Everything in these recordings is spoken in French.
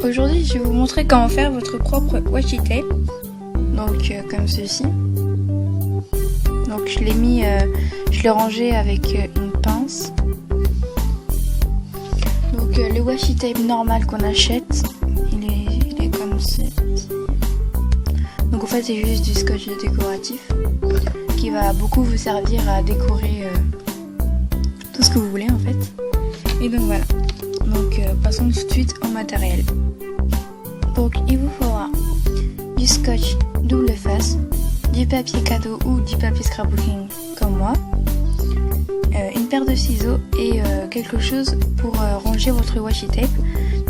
Aujourd'hui, je vais vous montrer comment faire votre propre washi tape. Donc, comme ceci. Donc, je l'ai rangé avec une pince. Donc, le washi tape normal qu'on achète, il est comme ceci. Donc, en fait, c'est juste du scotch décoratif qui va beaucoup vous servir à décorer tout ce que vous voulez en fait. Et donc voilà. Donc, passons tout de suite au matériel. Donc il vous faudra du scotch double face, du papier cadeau ou du papier scrapbooking comme moi, une paire de ciseaux et quelque chose pour ranger votre washi tape.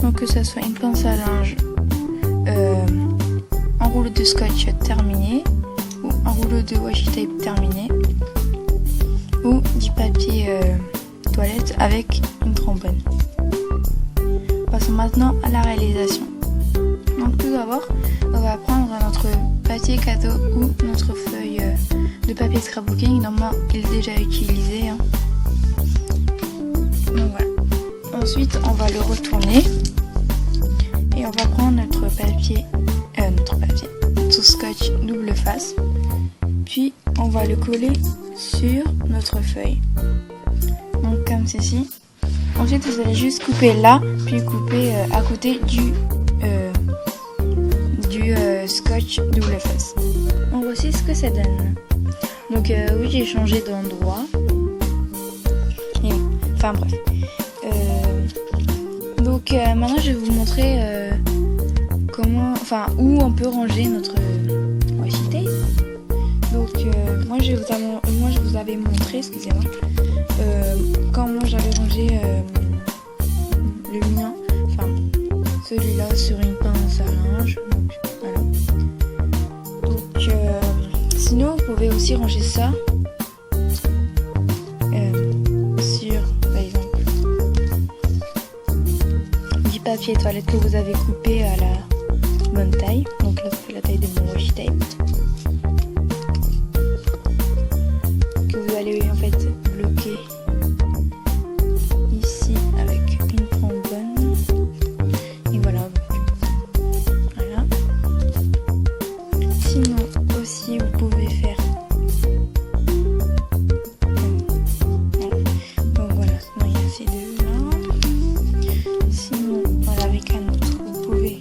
Donc que ça soit une pince à linge, un rouleau de scotch terminé ou un rouleau de washi tape terminé ou du papier toilette avec une trombone. Passons maintenant à la réalisation. Donc tout d'abord, on va prendre notre papier cadeau ou notre feuille de papier scrapbooking. Normalement, il est déjà utilisé. Donc voilà. Ensuite, on va le retourner et on va prendre notre scotch double face. Puis, on va le coller sur notre feuille. Donc comme ceci. Ensuite, vous allez juste couper là, puis couper à côté du scotch double face. Donc voici ce que ça donne. Donc oui, j'ai changé d'endroit. Enfin bref. Donc maintenant, je vais vous montrer où on peut ranger notre washi tape. Donc moi, je vous avais montré, excusez-moi, comment j'avais rangé le mien, enfin celui-là sur une pince à linge. Donc, voilà. Donc sinon vous pouvez aussi ranger ça sur par exemple du papier toilette que vous avez coupé à la bonne taille. Donc là c'est la taille de mon washi tape que vous allez en fait bloquer ici avec une trombone. Et voilà. Voilà. Sinon aussi vous pouvez faire donc voilà, sinon il y a ces deux là. Sinon voilà, avec un autre vous pouvez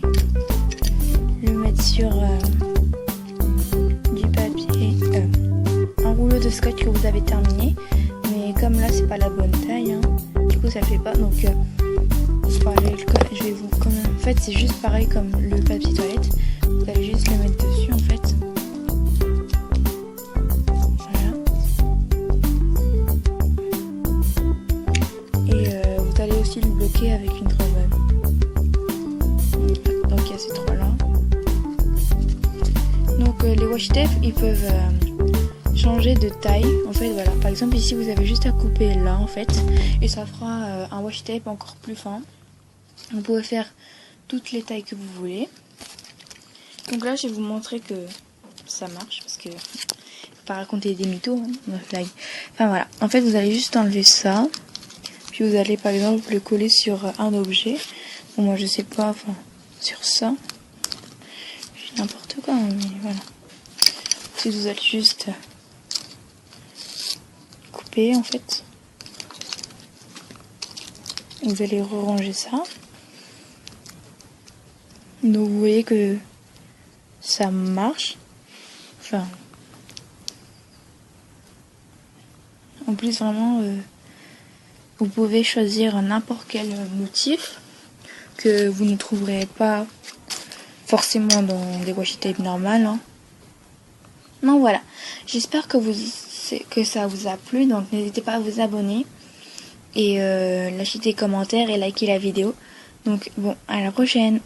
le mettre sur du papier, un rouleau de scotch que vous avez terminé, mais comme là c'est pas la bonne taille, du coup ça fait pas. Donc je vais vous en fait c'est juste pareil comme le papier toilette, vous allez juste le mettre dessus en fait. Voilà. Et vous allez aussi le bloquer avec une trombone. Donc il y a ces trois là. Donc les washi tape ils peuvent changer de taille. En fait voilà, par exemple ici vous avez juste à couper là en fait et ça fera un washi tape encore plus fin. Vous pouvez faire toutes les tailles que vous voulez. Donc là je vais vous montrer que ça marche parce que faut pas raconter des mythos Enfin voilà, en fait vous allez juste enlever ça, puis vous allez par exemple le coller sur un objet. Bon, moi je sais pas, enfin sur ça, n'importe quoi, mais voilà. Si vous allez juste couper en fait, vous allez ranger ça. Donc vous voyez que ça marche. Enfin, en plus vraiment, vous pouvez choisir n'importe quel motif que vous ne trouverez pas forcément dans des washi tape normales. Donc voilà, j'espère que ça vous a plu. Donc n'hésitez pas à vous abonner et lâcher des commentaires et liker la vidéo. Donc bon, à la prochaine.